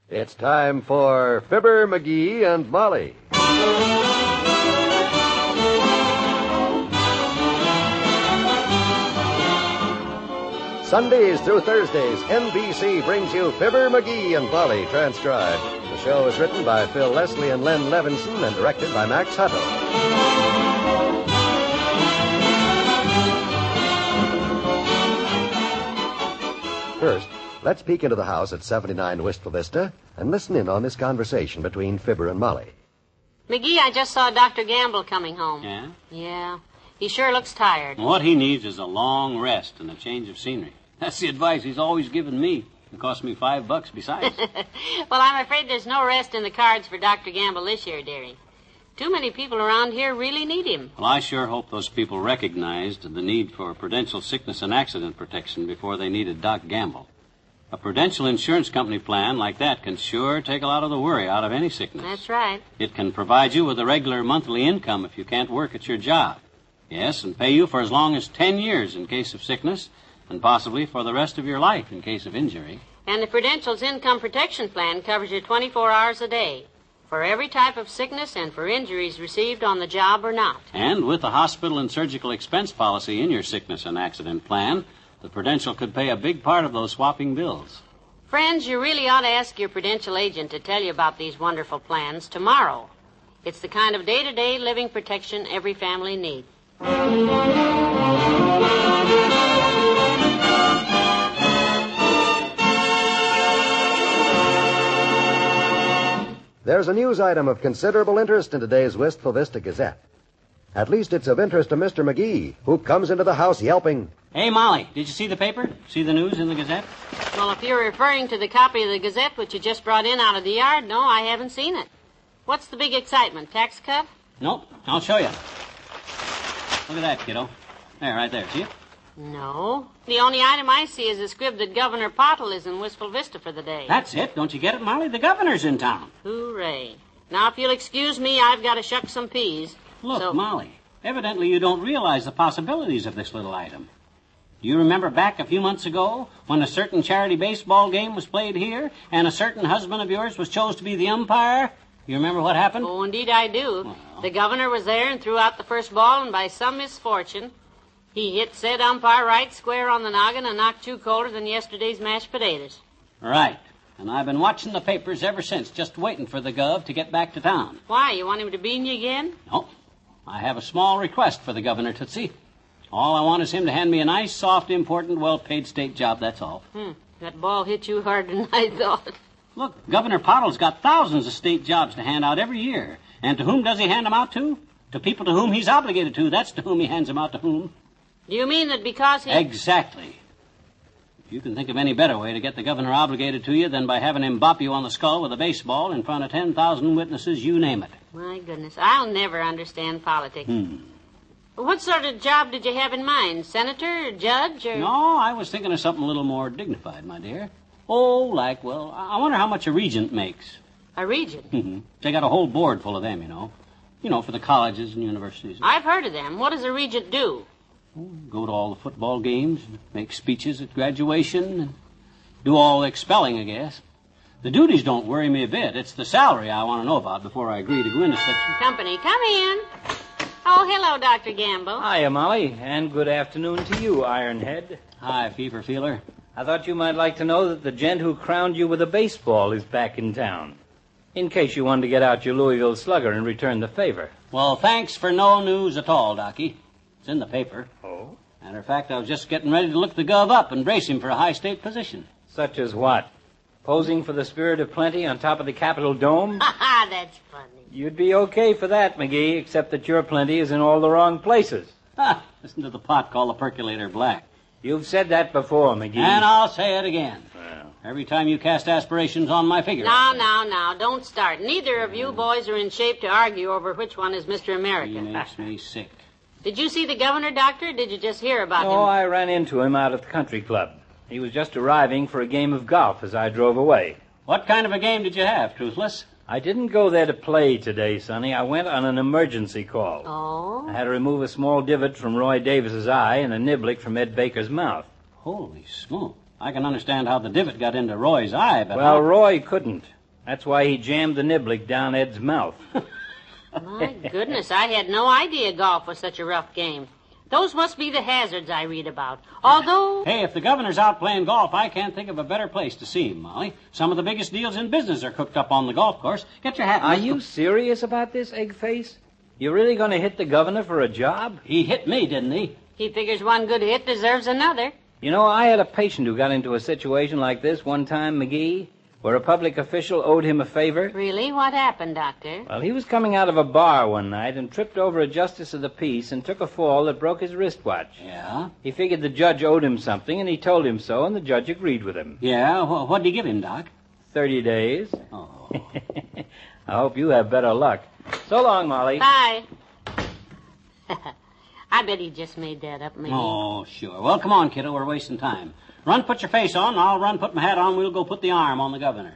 It's time for Fibber, McGee, and Molly. Sundays through Thursdays, NBC brings you Fibber, McGee, and Molly transcribed. The show is written by Phil Leslie and Len Levinson and directed by Max Hutto. First, let's peek into the house at 79 Wistful Vista and listen in on this conversation between Fibber and Molly. McGee, I just saw Dr. Gamble coming home. Yeah? Yeah. He sure looks tired. What he needs is a long rest and a change of scenery. That's the advice he's always given me. It cost me $5 besides. Well, I'm afraid there's no rest in the cards for Dr. Gamble this year, dearie. Too many people around here really need him. Well, I sure hope those people recognized the need for Prudential sickness and accident protection before they needed Doc Gamble. A Prudential insurance company plan like that can sure take a lot of the worry out of any sickness. That's right. It can provide you with a regular monthly income if you can't work at your job. Yes, and pay you for as long as 10 years in case of sickness, and possibly for the rest of your life in case of injury. And the Prudential's income protection plan covers you 24 hours a day, for every type of sickness and for injuries received on the job or not. And with the hospital and surgical expense policy in your sickness and accident plan, the Prudential could pay a big part of those swapping bills. Friends, you really ought to ask your Prudential agent to tell you about these wonderful plans tomorrow. It's the kind of day-to-day living protection every family needs. There's a news item of considerable interest in today's Wistful Vista Gazette. At least it's of interest to Mr. McGee, who comes into the house yelping. Hey, Molly, did you see the paper? See the news in the Gazette? Well, if you're referring to the copy of the Gazette which you just brought in out of the yard, no, I haven't seen it. What's the big excitement? Tax cut? Nope, I'll show you. Look at that, kiddo. There, right there, see it? No. The only item I see is a scrib that Governor Pottle is in Wistful Vista for the day. That's it. Don't you get it, Molly? The governor's in town. Hooray. Now, if you'll excuse me, I've got to shuck some peas. Look, Molly, evidently you don't realize the possibilities of this little item. Do you remember back a few months ago when a certain charity baseball game was played here and a certain husband of yours was chosen to be the umpire? You remember what happened? Oh, indeed I do. Well. The governor was there and threw out the first ball, and by some misfortune, he hit said umpire right square on the noggin and knocked 2 colder than yesterday's mashed potatoes. Right. And I've been watching the papers ever since, just waiting for the gov to get back to town. Why, you want him to bean you again? No. I have a small request for the governor, Tootsie. All I want is him to hand me a nice, soft, important, well-paid state job, that's all. That ball hit you harder than I thought. Look, Governor Pottle's got thousands of state jobs to hand out every year. And to whom does he hand them out to? To people to whom he's obligated to. That's to whom he hands them out to whom. Do you mean that because he... Exactly. If you can think of any better way to get the governor obligated to you than by having him bop you on the skull with a baseball in front of 10,000 witnesses, you name it. My goodness, I'll never understand politics. What sort of job did you have in mind? Senator, judge, or... No, I was thinking of something a little more dignified, my dear. Oh, like, well, I wonder how much a regent makes. A regent? They got a whole board full of them, you know. You know, for the colleges and universities. I've heard of them. What does a regent do? Go to all the football games, make speeches at graduation, and do all the expelling, I guess. The duties don't worry me a bit. It's the salary I want to know about before I agree to go into such... Company, come in. Oh, hello, Dr. Gamble. Hiya, Molly, and good afternoon to you, Ironhead. Hi, Fever Feeler. I thought you might like to know that the gent who crowned you with a baseball is back in town. In case you wanted to get out your Louisville Slugger and return the favor. Well, thanks for no news at all, Docky. It's in the paper. Oh? Matter of fact, I was just getting ready to look the gov up and brace him for a high state position. Such as what? Posing for the spirit of plenty on top of the Capitol Dome? Ha ha, that's funny. You'd be okay for that, McGee, except that your plenty is in all the wrong places. Ha! Listen to the pot call the percolator black. You've said that before, McGee. And I'll say it again. Well. Every time you cast aspirations on my figure. Now, don't start. Neither of you boys are in shape to argue over which one is Mr. America. He makes me sick. Did you see the governor, Doctor, or did you just hear about him? No, I ran into him out at the country club. He was just arriving for a game of golf as I drove away. What kind of a game did you have, Truthless? I didn't go there to play today, Sonny. I went on an emergency call. Oh? I had to remove a small divot from Roy Davis's eye and a niblick from Ed Baker's mouth. Holy smoke. I can understand how the divot got into Roy's eye, but... Well, Roy couldn't. That's why he jammed the niblick down Ed's mouth. My goodness, I had no idea golf was such a rough game. Those must be the hazards I read about. Although... Hey, if the governor's out playing golf, I can't think of a better place to see him, Molly. Some of the biggest deals in business are cooked up on the golf course. Get your hat. Are you serious about this, Eggface? You really going to hit the governor for a job? He hit me, didn't he? He figures one good hit deserves another. You know, I had a patient who got into a situation like this one time, McGee, where a public official owed him a favor. Really? What happened, Doctor? Well, he was coming out of a bar one night and tripped over a justice of the peace and took a fall that broke his wristwatch. Yeah? He figured the judge owed him something, and he told him so, and the judge agreed with him. Yeah? What'd he give him, Doc? 30 days. Oh. I hope you have better luck. So long, Molly. Bye. I bet he just made that up, maybe. Oh, sure. Well, come on, kiddo. We're wasting time. Run, put your face on. I'll run, put my hat on. We'll go put the arm on the governor.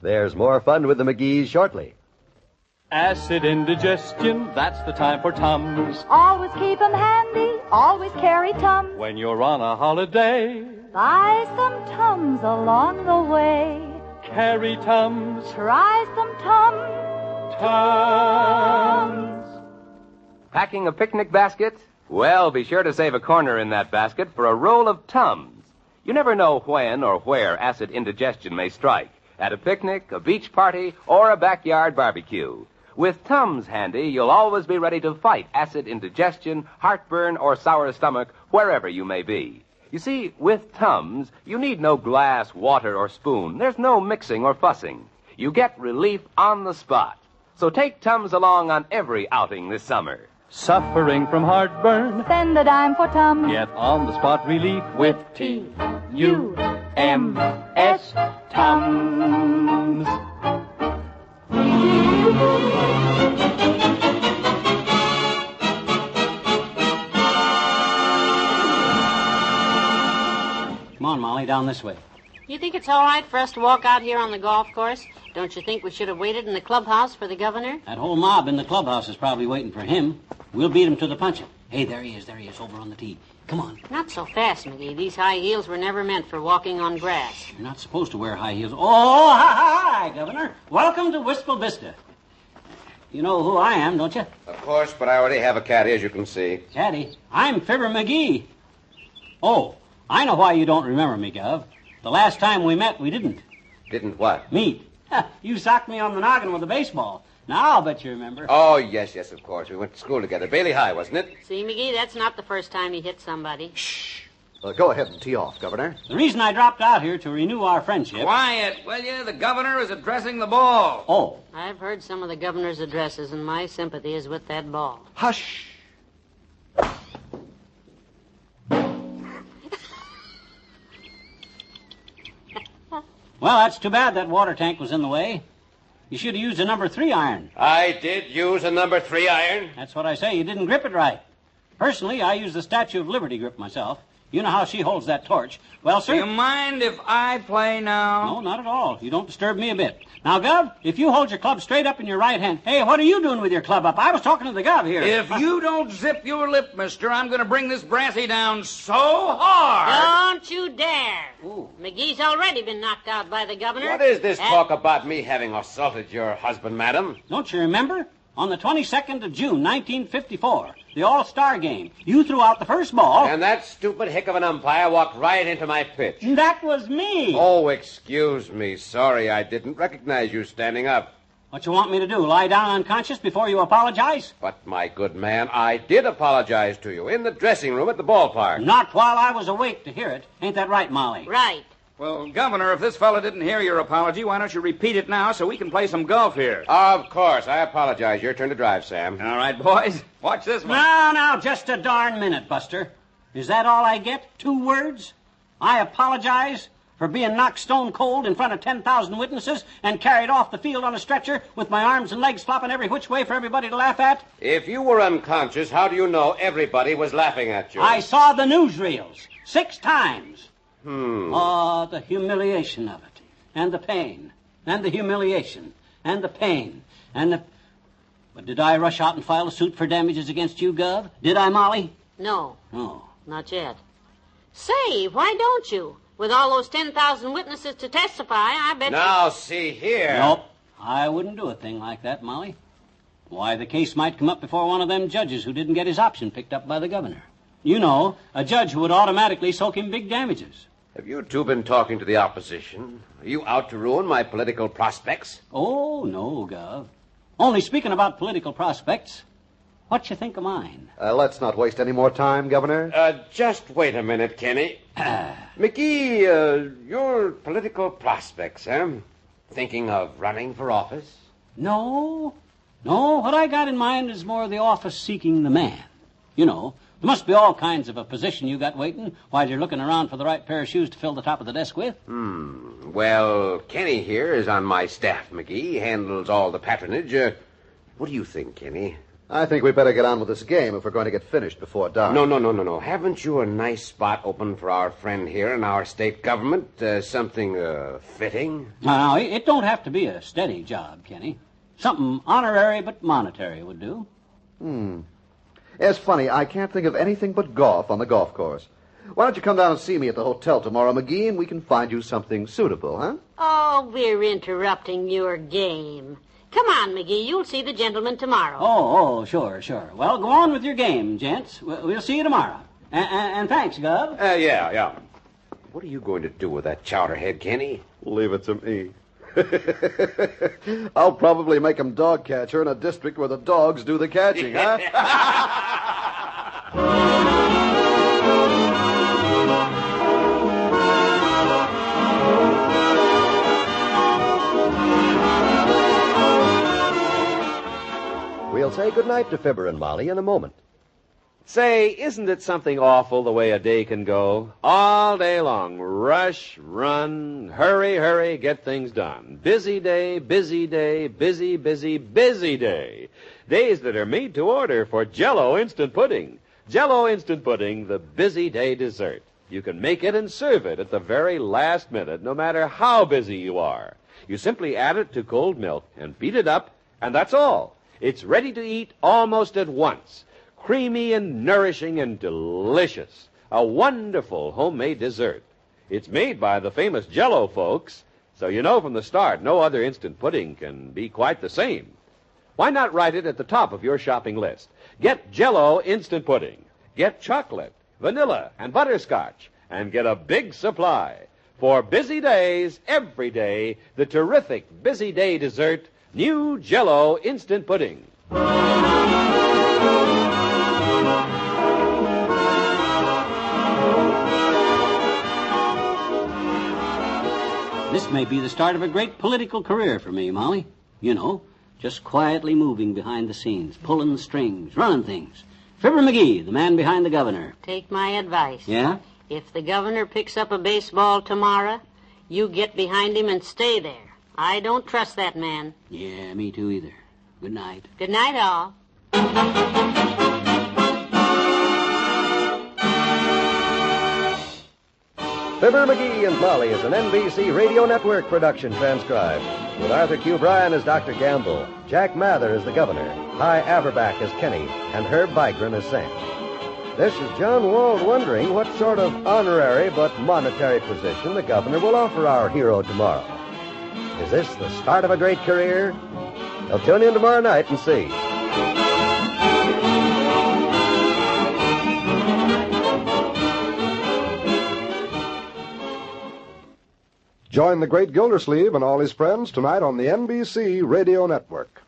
There's more fun with the McGees shortly. Acid indigestion, that's the time for Tums. Always keep 'em handy, always carry Tums. When you're on a holiday, Buy some Tums along the way. carry Tums. Try some Tums. Packing a picnic basket? Well, be sure to save a corner in that basket for a roll of Tums. You never know when or where acid indigestion may strike. At a picnic, a beach party, or a backyard barbecue. With Tums handy, you'll always be ready to fight acid indigestion, heartburn, or sour stomach wherever you may be. You see, with Tums, you need no glass, water, or spoon. There's no mixing or fussing. You get relief on the spot. So take Tums along on every outing this summer. Suffering from heartburn, Spend a dime for Tums. get on-the-spot relief with T-U-M-S, Tums. Come on, Molly, down this way. You think it's all right for us to walk out here on the golf course? Don't you think we should have waited in the clubhouse for the governor? That whole mob in the clubhouse is probably waiting for him. We'll beat him to the punching. Hey, there he is, over on the tee. Come on. Not so fast, McGee. These high heels were never meant for walking on grass. You're not supposed to wear high heels. Oh, hi, Governor. Welcome to Wistful Vista. You know who I am, don't you? Of course, but I already have a caddy, as you can see. Caddy, I'm Fibber McGee. Oh, I know why you don't remember me, Gov. The last time we met, we didn't. Didn't what? Meet. You socked me on the noggin with a baseball. Now I'll bet you remember. Oh, yes, of course. We went to school together. Bailey High, wasn't it? See, McGee, that's not the first time he hit somebody. Go ahead and tee off, Governor. The reason I dropped out here to renew our friendship... Quiet, will you? The governor is addressing the ball. Oh. I've heard some of the governor's addresses, and my sympathy is with that ball. Hush. Well, that's too bad that water tank was in the way. You should have used a number 3 iron. I did use a number 3 iron. That's what I say. You didn't grip it right. Personally, I use the Statue of Liberty grip myself. You know how she holds that torch. Well, sir... Do you mind if I play now? No, not at all. You don't disturb me a bit. Now, Gov, if you hold your club straight up in your right hand... Hey, what are you doing with your club up? I was talking to the Gov here. If you don't zip your lip, mister, I'm going to bring this brassy down so hard. Don't you dare. Ooh. McGee's already been knocked out by the governor. What is this And- talk about me having assaulted your husband, madam? Don't you remember? On the 22nd of June, 1954, the All-Star game, you threw out the first ball. And that stupid hick of an umpire walked right into my pitch. That was me. Oh, excuse me. Sorry, I didn't recognize you standing up. What you want me to do, lie down unconscious before you apologize? But, my good man, I did apologize to you in the dressing room at the ballpark. Not while I was awake to hear it. Ain't that right, Molly? Right. Well, Governor, if this fella didn't hear your apology, why don't you repeat it now so we can play some golf here? Of course. I apologize. Your turn to drive, Sam. All right, boys. Watch this one. Now, just a darn minute, Buster. Is that all I get? 2 words? I apologize for being knocked stone cold in front of 10,000 witnesses and carried off the field on a stretcher with my arms and legs flopping every which way for everybody to laugh at? If you were unconscious, how do you know everybody was laughing at you? I saw the newsreels 6 times. Hmm. Oh, the humiliation of it, and the pain, and the humiliation, and the pain. But did I rush out and file a suit for damages against you, Gov? Did I, Molly? No. Oh. Not yet. Say, why don't you? With all those 10,000 witnesses to testify, I bet Now, see here. Nope. I wouldn't do a thing like that, Molly. Why, the case might come up before one of them judges who didn't get his option picked up by the governor. You know, a judge who would automatically soak him big damages. Have you two been talking to the opposition? Are you out to ruin my political prospects? Oh, no, Gov. Only speaking about political prospects, what you think of mine? Let's not waste any more time, Governor. Just wait a minute, Kenny. McGee, your political prospects, Thinking of running for office? No, what I got in mind is more the office seeking the man. You know, there must be all kinds of a position you got waiting while you're looking around for the right pair of shoes to fill the top of the desk with. Well, Kenny here is on my staff, McGee. Handles all the patronage. What do you think, Kenny? I think we'd better get on with this game if we're going to get finished before dark. No. Haven't you a nice spot open for our friend here in our state government? Something, fitting? Now, it don't have to be a steady job, Kenny. Something honorary but monetary would do. It's funny, I can't think of anything but golf on the golf course. Why don't you come down and see me at the hotel tomorrow, McGee, and we can find you something suitable, huh? Oh, we're interrupting your game. Come on, McGee. You'll see the gentleman tomorrow. Oh, sure. Well, go on with your game, gents. We'll see you tomorrow. And thanks, Gov. Yeah. What are you going to do with that chowderhead, Kenny? Leave it to me. I'll probably make him dog catcher in a district where the dogs do the catching, huh? We'll say goodnight to Fibber and Molly in a moment. Say, isn't it something awful the way a day can go? All day long, rush, run, hurry, get things done. Busy day, busy day, busy day. Days that are made to order for Jell-O Instant Pudding. Jell-O Instant Pudding, the busy day dessert. You can make it and serve it at the very last minute, no matter how busy you are. You simply add it to cold milk and beat it up, and that's all. It's ready to eat almost at once. Creamy and nourishing and delicious. A wonderful homemade dessert. It's made by the famous Jell-O folks, so you know from the start no other instant pudding can be quite the same. Why not write it at the top of your shopping list? Get Jell-O Instant Pudding. Get chocolate, vanilla, and butterscotch, and get a big supply. For busy days, every day, the terrific busy day dessert, new Jell-O Instant Pudding. This may be the start of a great political career for me, Molly. You know, just quietly moving behind the scenes, pulling the strings, running things. Fibber McGee, the man behind the governor. Take my advice. Yeah? If the governor picks up a baseball tomorrow, you get behind him and stay there. I don't trust that man. Yeah, me too either. Good night. Good night, all. Fibber McGee and Molly is an NBC Radio Network production transcribed, with Arthur Q. Bryan as Dr. Gamble, Jack Mather as the governor, Hy Averback as Kenny, and Herb Vigran as Sam. This is John Wald wondering what sort of honorary but monetary position the governor will offer our hero tomorrow. Is this the start of a great career? Well, tune in tomorrow night and see. Join the great Gildersleeve and all his friends tonight on the NBC Radio Network.